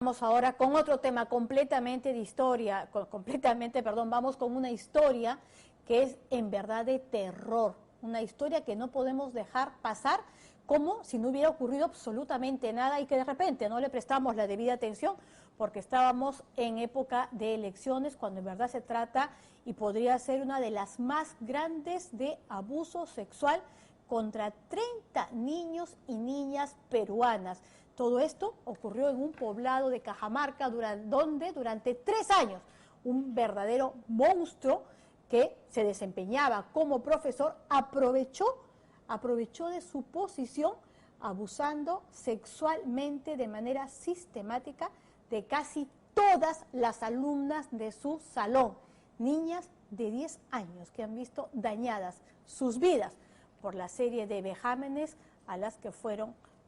Vamos ahora con otro tema completamente de historia, vamos con una historia que es en verdad de terror, una historia que no podemos dejar pasar como si no hubiera ocurrido absolutamente nada y que de repente no le prestamos la debida atención porque estábamos en época de elecciones, cuando en verdad se trata y podría ser una de las más grandes de abuso sexual contra 30 niños y niñas peruanas. Todo esto ocurrió en un poblado de Cajamarca, donde durante 3 años un verdadero monstruo que se desempeñaba como profesor aprovechó de su posición abusando sexualmente de manera sistemática de casi todas las alumnas de su salón, niñas de 10 años que han visto dañadas sus vidas por la serie de vejámenes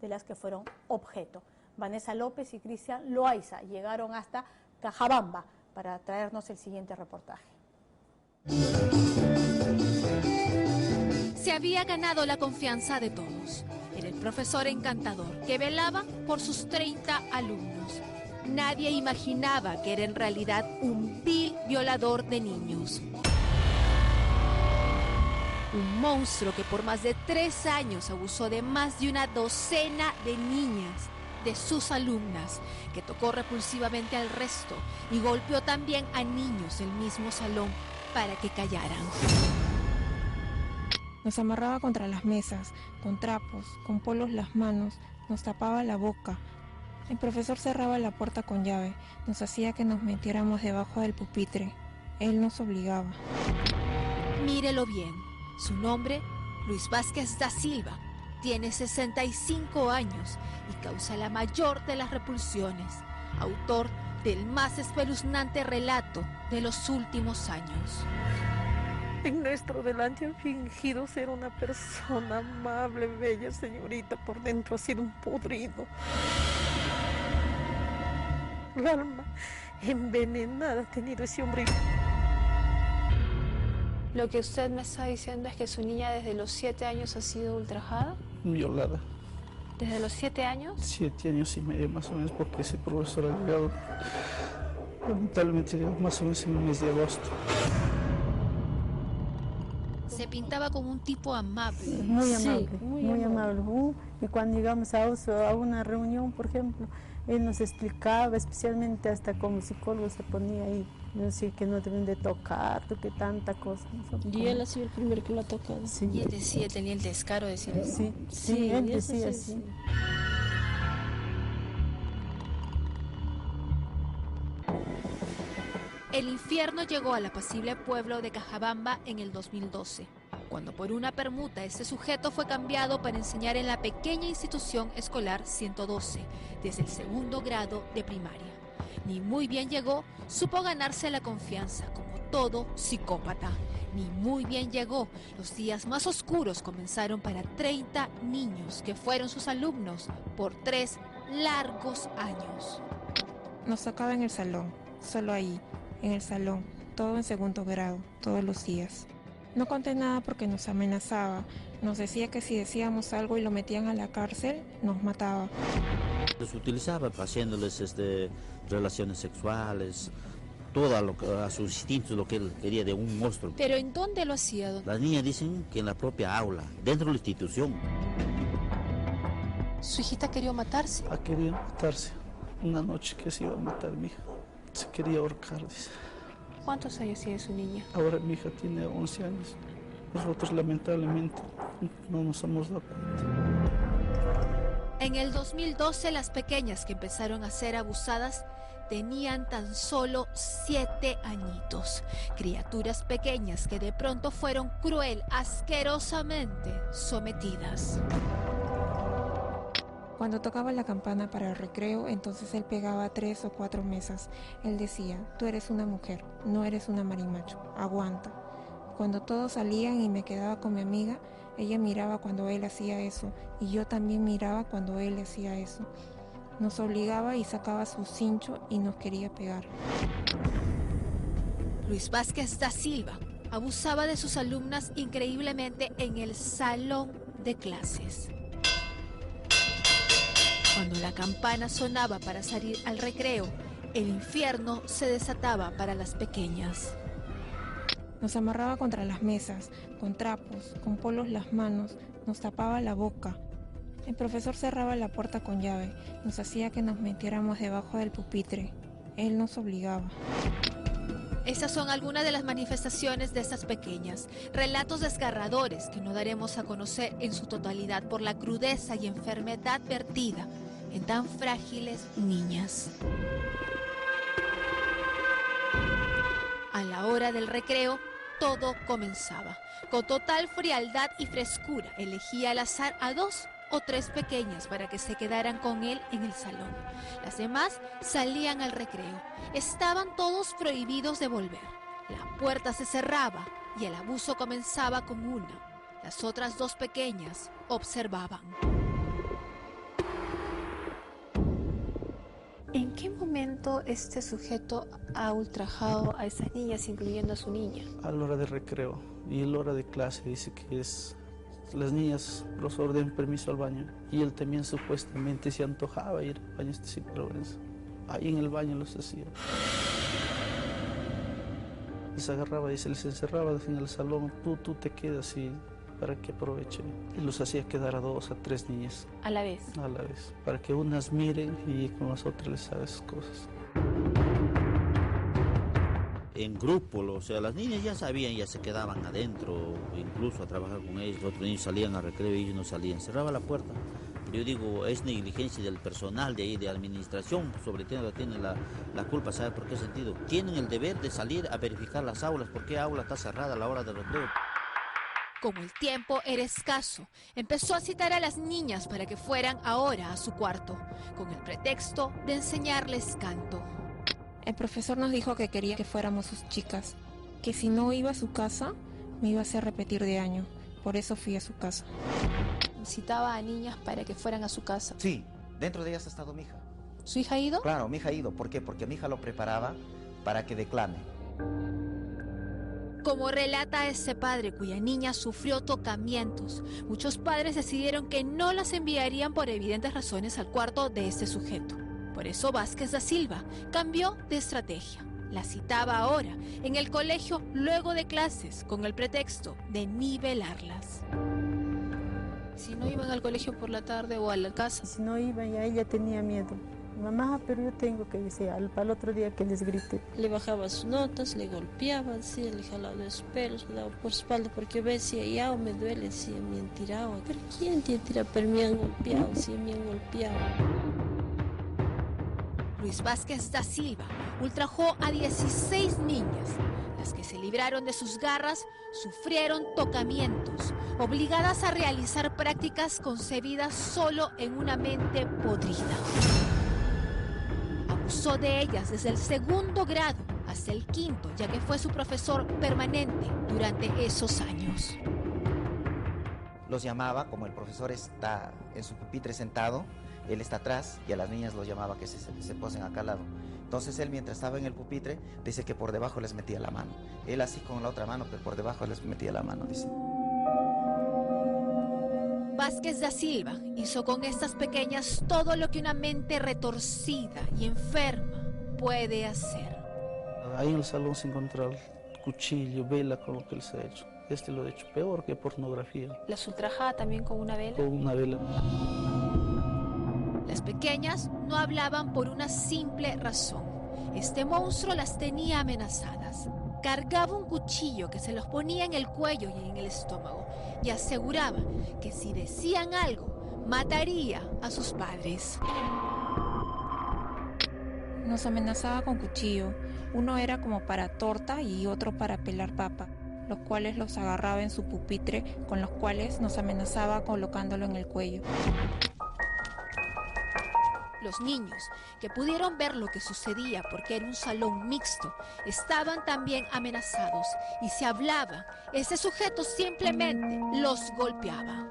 de las que fueron objeto. Vanessa López y Cristian Loaiza llegaron hasta Cajabamba para traernos el siguiente reportaje. Se había ganado la confianza de todos. Era el profesor encantador que velaba por sus 30 alumnos. Nadie imaginaba que era en realidad un vil violador de niños. Un monstruo que por más de 3 años abusó de más de una docena de niñas, de sus alumnas, que tocó repulsivamente al resto y golpeó también a niños del mismo salón para que callaran. Nos amarraba contra las mesas, con trapos, con polos las manos, nos tapaba la boca. El profesor cerraba la puerta con llave, nos hacía que nos metiéramos debajo del pupitre. Él nos obligaba. Mírelo bien. Su nombre, Luis Vázquez da Silva, tiene 65 años y causa la mayor de las repulsiones, autor del más espeluznante relato de los últimos años. En nuestro delante han fingido ser una persona amable, bella, señorita, por dentro ha sido un podrido. El alma envenenada ha tenido ese hombre. Lo que usted me está diciendo es que su niña desde los 7 años ha sido ultrajada. Violada. ¿Desde los 7 años? 7 años y medio más o menos, porque ese profesor ha llegado, lamentablemente llegó más o menos en el mes de agosto. Se pintaba como un tipo amable. Muy amable, sí, muy amable. Y cuando llegamos a una reunión, por ejemplo, él nos explicaba, especialmente hasta como psicólogo se ponía ahí, decir que no deben de tocar, que tanta cosa. Y él ha sido el primero que lo ha tocado. Sí. Y él decía, tenía el descaro de decir eso. Sí, él decía así. El infierno llegó al apacible pueblo de Cajabamba en el 2012, cuando por una permuta este sujeto fue cambiado para enseñar en la pequeña institución escolar 112, desde el 2º grado de primaria. Ni muy bien llegó, supo ganarse la confianza como todo psicópata. Ni muy bien llegó, los días más oscuros comenzaron para 30 niños que fueron sus alumnos por 3 largos años. Nos sacaba en el salón, solo ahí, en el salón, todo en 2º grado, todos los días. No conté nada porque nos amenazaba, nos decía que si decíamos algo y lo metían a la cárcel, nos mataba. Los utilizaba haciéndoles relaciones sexuales, todo a sus instintos, lo que él quería de un monstruo. ¿Pero en dónde lo hacía? Las niñas dicen que en la propia aula, dentro de la institución. ¿Su hijita quería matarse? Ha querido matarse. Una noche que se iba a matar mi hija. Se quería ahorcar, dice. ¿Cuántos años tiene su niña? Ahora mi hija tiene 11 años. Nosotros lamentablemente no nos hemos dado cuenta. En el 2012 las pequeñas que empezaron a ser abusadas tenían tan solo 7 añitos. Criaturas pequeñas que de pronto fueron asquerosamente sometidas. Cuando tocaba la campana para el recreo, entonces él pegaba 3 o 4 mesas. Él decía, tú eres una mujer, no eres una marimacho, aguanta. Cuando todos salían y me quedaba con mi amiga, ella miraba cuando él hacía eso, y yo también miraba cuando él hacía eso. Nos obligaba y sacaba su cincho y nos quería pegar. Luis Vázquez da Silva abusaba de sus alumnas increíblemente en el salón de clases. Cuando la campana sonaba para salir al recreo, el infierno se desataba para las pequeñas. Nos amarraba contra las mesas, con trapos, con polos las manos, nos tapaba la boca. El profesor cerraba la puerta con llave, nos hacía que nos metiéramos debajo del pupitre. Él nos obligaba. Esas son algunas de las manifestaciones de estas pequeñas, relatos desgarradores que no daremos a conocer en su totalidad por la crudeza y enfermedad vertida en tan frágiles niñas. A la hora del recreo, todo comenzaba. Con total frialdad y frescura, elegía al azar a 2 o 3 pequeñas para que se quedaran con él en el salón. Las demás salían al recreo. Estaban todos prohibidos de volver. La puerta se cerraba y el abuso comenzaba con una. Las otras 2 pequeñas observaban. ¿En qué momento este sujeto ha ultrajado a esas niñas, incluyendo a su niña? A la hora de recreo y a la hora de clase dice que es... Las niñas, profesor, den permiso al baño. Y él también supuestamente se antojaba ir al baño, este sinvergüenza. Ahí en el baño los hacía. Les agarraba y se les encerraba en el salón. Tú te quedas y para que aprovechen. Y los hacía quedar a 2 a 3 niñas. ¿A la vez? A la vez. Para que unas miren y con las otras les haga esas cosas. En grupo, o sea, las niñas ya sabían, ya se quedaban adentro, incluso a trabajar con ellos. Los otros niños salían al recreo y ellos no salían, cerraba la puerta. Yo digo, es negligencia del personal de ahí, de administración, sobre todo tienen la culpa, ¿sabe por qué sentido? Tienen el deber de salir a verificar las aulas, ¿por qué aula está cerrada a la hora del recreo? Como el tiempo era escaso, empezó a citar a las niñas para que fueran ahora a su cuarto, con el pretexto de enseñarles canto. El profesor nos dijo que quería que fuéramos sus chicas, que si no iba a su casa, me iba a hacer repetir de año. Por eso fui a su casa. Citaba a niñas para que fueran a su casa. Sí, dentro de ellas ha estado mi hija. ¿Su hija ha ido? Claro, mi hija ha ido. ¿Por qué? Porque mi hija lo preparaba para que declame. Como relata ese padre cuya niña sufrió tocamientos, muchos padres decidieron que no las enviarían por evidentes razones al cuarto de este sujeto. Por eso Vázquez da Silva cambió de estrategia. La citaba ahora en el colegio luego de clases con el pretexto de nivelarlas. Si no iban al colegio por la tarde o a la casa. Si no iban, ya ella tenía miedo. Mamá, pero yo tengo que irse al otro día que les grite. Le bajaba sus notas, le golpeaba, sí, le jalaba los pelos, le daba por su espalda, porque ve si allá o me duele, si me han tirado. ¿Pero quién te tira? Pero me han golpeado, sí, me han golpeado. Luis Vázquez da Silva ultrajó a 16 niñas. Las que se libraron de sus garras sufrieron tocamientos, obligadas a realizar prácticas concebidas solo en una mente podrida. Abusó de ellas desde el 2º grado hasta el 5º, ya que fue su profesor permanente durante esos años. Los llamaba, como el profesor está en su pupitre sentado, él está atrás y a las niñas los llamaba que se posen acá al lado. Entonces él, mientras estaba en el pupitre, dice que por debajo les metía la mano. Él así con la otra mano, pero por debajo les metía la mano, dice. Vázquez da Silva hizo con estas pequeñas todo lo que una mente retorcida y enferma puede hacer. Ahí en el salón se encontraba cuchillo, vela con lo que les ha hecho. Lo ha hecho peor que pornografía. ¿Las ultrajaba también con una vela? Con una vela. Las pequeñas no hablaban por una simple razón. Este monstruo las tenía amenazadas. Cargaba un cuchillo que se los ponía en el cuello y en el estómago y aseguraba que si decían algo, mataría a sus padres. Nos amenazaba con cuchillo. Uno era como para torta y otro para pelar papa, los cuales los agarraba en su pupitre, con los cuales nos amenazaba colocándolo en el cuello. Los niños, que pudieron ver lo que sucedía porque era un salón mixto, estaban también amenazados y si hablaba, ese sujeto simplemente los golpeaba.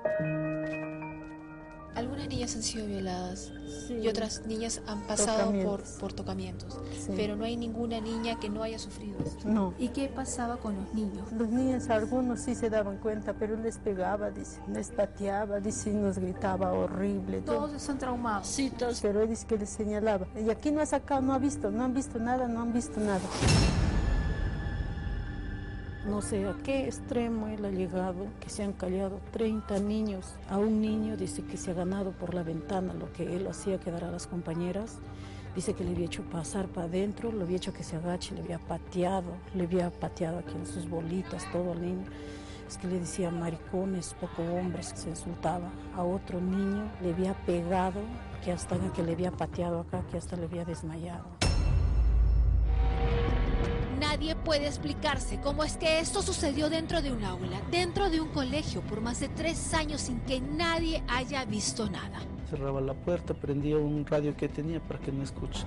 Algunas niñas han sido violadas Sí. y otras niñas han pasado Tocamientos. por tocamientos, Sí. pero no hay ninguna niña que no haya sufrido esto. No. ¿Y qué pasaba con los niños? Los niños, algunos sí se daban cuenta, pero les pegaba, dice, les pateaba, dice, y nos gritaba horrible. Todos están traumados. Sí, todos. Pero él dice que les señalaba. Y aquí no ha sacado, no han visto nada, no han visto nada. No sé a qué extremo él ha llegado, que se han callado 30 niños. A un niño dice que se ha ganado por la ventana lo que él hacía quedar a las compañeras. Dice que le había hecho pasar para adentro, le había hecho que se agache, le había pateado aquí en sus bolitas, todo al niño. Es que le decía maricones, poco hombres, se insultaba. A otro niño le había pegado, que hasta que le había pateado acá, que hasta le había desmayado. Nadie puede explicarse cómo es que esto sucedió dentro de un aula, dentro de un colegio, por más de 3 años sin que nadie haya visto nada. Cerraba la puerta, prendía un radio que tenía para que no escuche.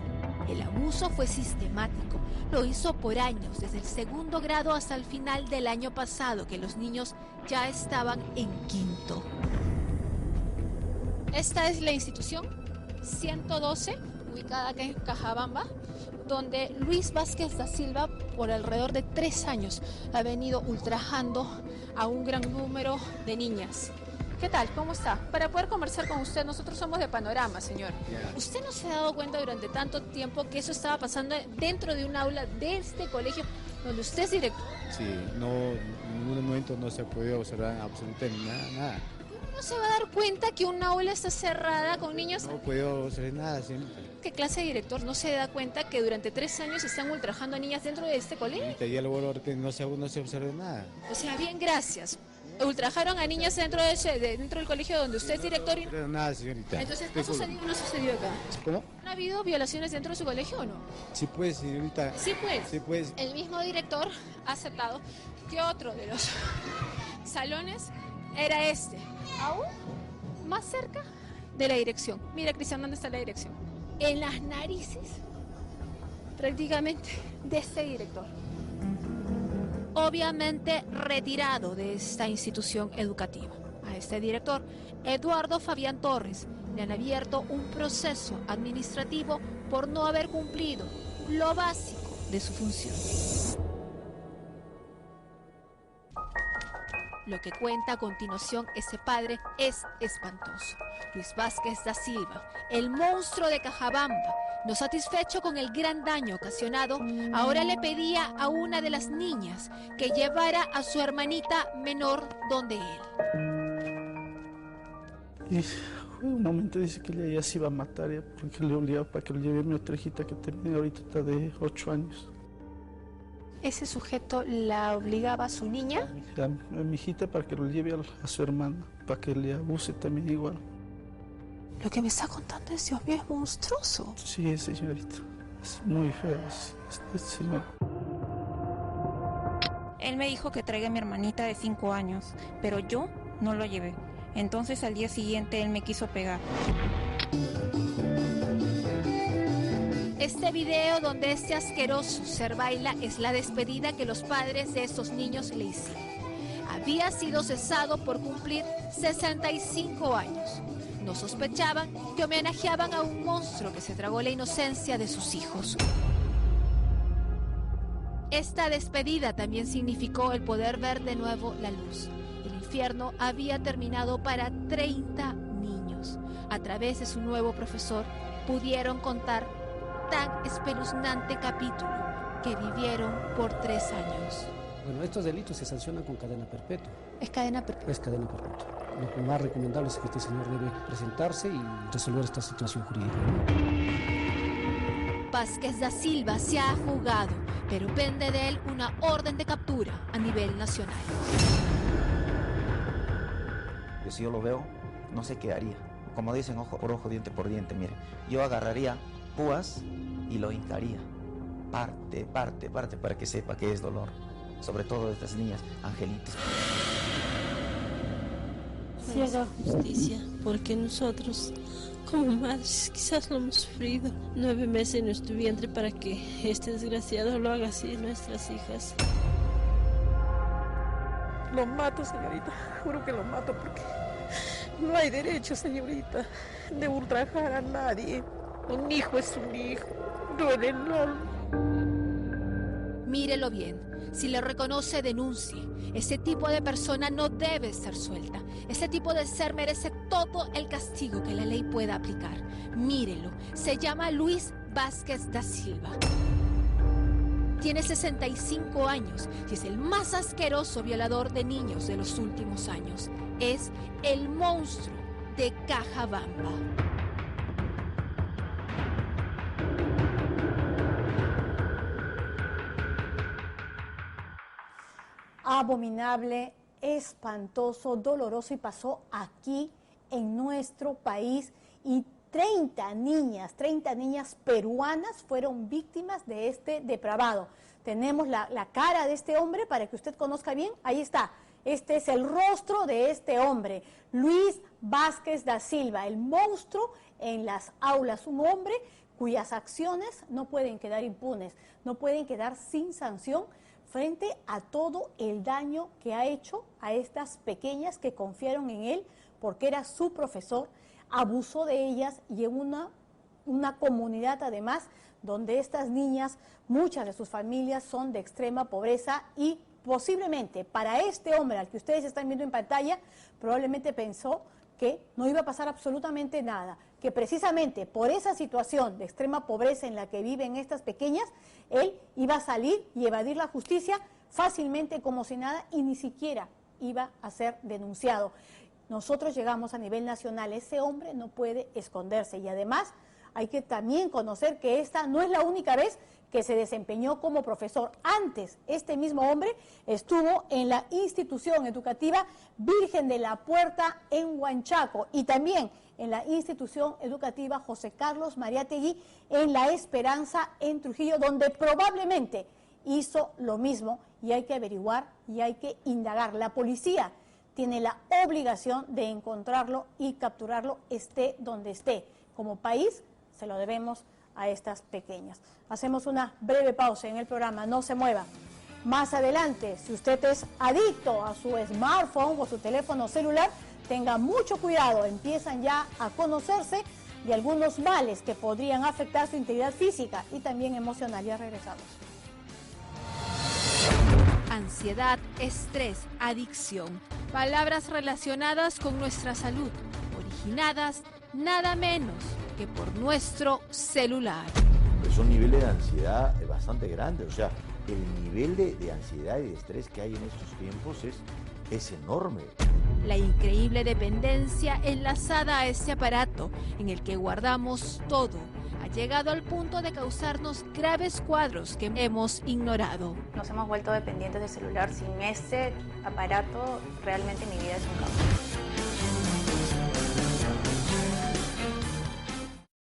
El abuso fue sistemático. Lo hizo por años, desde el 2º grado hasta el final del año pasado, que los niños ya estaban en 5º. Esta es la institución 112, ubicada acá en Cajabamba, donde Luis Vázquez da Silva por alrededor de 3 años ha venido ultrajando a un gran número de niñas. ¿Qué tal? ¿Cómo está? Para poder conversar con usted, nosotros somos de Panorama, señor. ¿Usted no se ha dado cuenta durante tanto tiempo que eso estaba pasando dentro de un aula de este colegio donde usted es director? Sí, no, en ningún momento no se ha podido observar absolutamente nada. ¿Cómo no se va a dar cuenta que un aula está cerrada con niños? No he podido observar nada siempre. ¿Qué clase de director no se da cuenta que durante 3 años están ultrajando a niñas dentro de este colegio? Ahorita ya lo vuelvo a repetir, no se observa nada. O sea, bien, gracias. Ultrajaron a niñas dentro del colegio donde usted es director. No, nada, señorita. Entonces, ¿no sucedió o no sucedió acá? ¿Cómo? ¿No ha habido violaciones dentro de su colegio o no? Sí, pues, señorita. Sí, pues. Sí, pues. El mismo director ha aceptado que otro de los salones era este, aún más cerca de la dirección. Mira, Cristian, ¿dónde está la dirección? En las narices, prácticamente, de este director. Obviamente retirado de esta institución educativa. A este director, Eduardo Fabián Torres, le han abierto un proceso administrativo por no haber cumplido lo básico de su función. Lo que cuenta a continuación ese padre es espantoso. Luis Vázquez da Silva, el monstruo de Cajabamba, no satisfecho con el gran daño ocasionado, ahora le pedía a una de las niñas que llevara a su hermanita menor donde él. Y un momento dice que ella se iba a matar ya, porque le obligaba para que le lleve a mi otra hijita que también ahorita está de 8 años. ¿Ese sujeto la obligaba a su niña? A mi hijita para que lo lleve a su hermana, para que le abuse también igual. Lo que me está contando es, Dios mío, es monstruoso. Sí, señorita. Es muy feo este señor. Él me dijo que traiga a mi hermanita de 5 años, pero yo no lo llevé. Entonces al día siguiente él me quiso pegar. Este video donde este asqueroso ser baila es la despedida que los padres de estos niños le hicieron. Había sido cesado por cumplir 65 años. No sospechaban que homenajeaban a un monstruo que se tragó la inocencia de sus hijos. Esta despedida también significó el poder ver de nuevo la luz. El infierno había terminado para 30 niños. A través de su nuevo profesor pudieron contar tan espeluznante capítulo que vivieron por 3 años. Bueno, estos delitos se sancionan con cadena perpetua. ¿Es cadena perpetua? Es cadena perpetua. Lo más recomendable es que este señor debe presentarse y resolver esta situación jurídica. Vázquez da Silva se ha fugado, pero pende de él una orden de captura a nivel nacional. Si yo lo veo, no sé qué haría. Como dicen, ojo por ojo, diente por diente, mire. Yo agarraría púas y lo hincaría. Parte, para que sepa que es dolor. Sobre todo de estas niñas, angelitos. Sí, haga justicia, porque nosotros, como madres, quizás lo hemos sufrido. 9 meses en nuestro vientre para que este desgraciado lo haga así nuestras hijas. Lo mato, señorita. Juro que lo mato porque No hay derecho, señorita, de ultrajar a nadie. Un hijo es un hijo, duele el alma. Mírelo bien. Si le reconoce, denuncie. Ese tipo de persona no debe ser suelta. Ese tipo de ser merece todo el castigo que la ley pueda aplicar. Mírelo. Se llama Luis Vázquez da Silva. Tiene 65 años y es el más asqueroso violador de niños de los últimos años. Es el monstruo de Cajabamba. Abominable, espantoso, doloroso, y pasó aquí en nuestro país, y 30 niñas peruanas fueron víctimas de este depravado. Tenemos la cara de este hombre para que usted conozca bien. Ahí está. Este es el rostro de este hombre, Luis Vázquez da Silva, el monstruo en las aulas, un hombre cuyas acciones no pueden quedar impunes, no pueden quedar sin sanción frente a todo el daño que ha hecho a estas pequeñas que confiaron en él porque era su profesor, abusó de ellas, y en una comunidad además donde estas niñas, muchas de sus familias son de extrema pobreza, y posiblemente para este hombre al que ustedes están viendo en pantalla, probablemente pensó que no iba a pasar absolutamente nada, que precisamente por esa situación de extrema pobreza en la que viven estas pequeñas, él iba a salir y evadir la justicia fácilmente como si nada, y ni siquiera iba a ser denunciado. Nosotros llegamos a nivel nacional, ese hombre no puede esconderse, y además hay que también conocer que esta no es la única vez que se desempeñó como profesor. Antes, este mismo hombre estuvo en la institución educativa Virgen de la Puerta en Huanchaco, y también en la institución educativa José Carlos Mariátegui en La Esperanza en Trujillo, donde probablemente hizo lo mismo, y hay que averiguar y hay que indagar. La policía tiene la obligación de encontrarlo y capturarlo, esté donde esté. Como país se lo debemos a estas pequeñas. Hacemos una breve pausa en el programa, no se mueva. Más adelante, si usted es adicto a su smartphone o su teléfono celular, tenga mucho cuidado, empiezan ya a conocerse de algunos males que podrían afectar su integridad física y también emocional. Ya regresamos. Ansiedad, estrés, adicción. Palabras relacionadas con nuestra salud, originadas nada menos que por nuestro celular. Son niveles de ansiedad bastante grandes, o sea, el nivel de ansiedad y de estrés que hay en estos tiempos es enorme. La increíble dependencia enlazada a este aparato en el que guardamos todo ha llegado al punto de causarnos graves cuadros que hemos ignorado. Nos hemos vuelto dependientes del celular. Sin este aparato, realmente mi vida es un caos.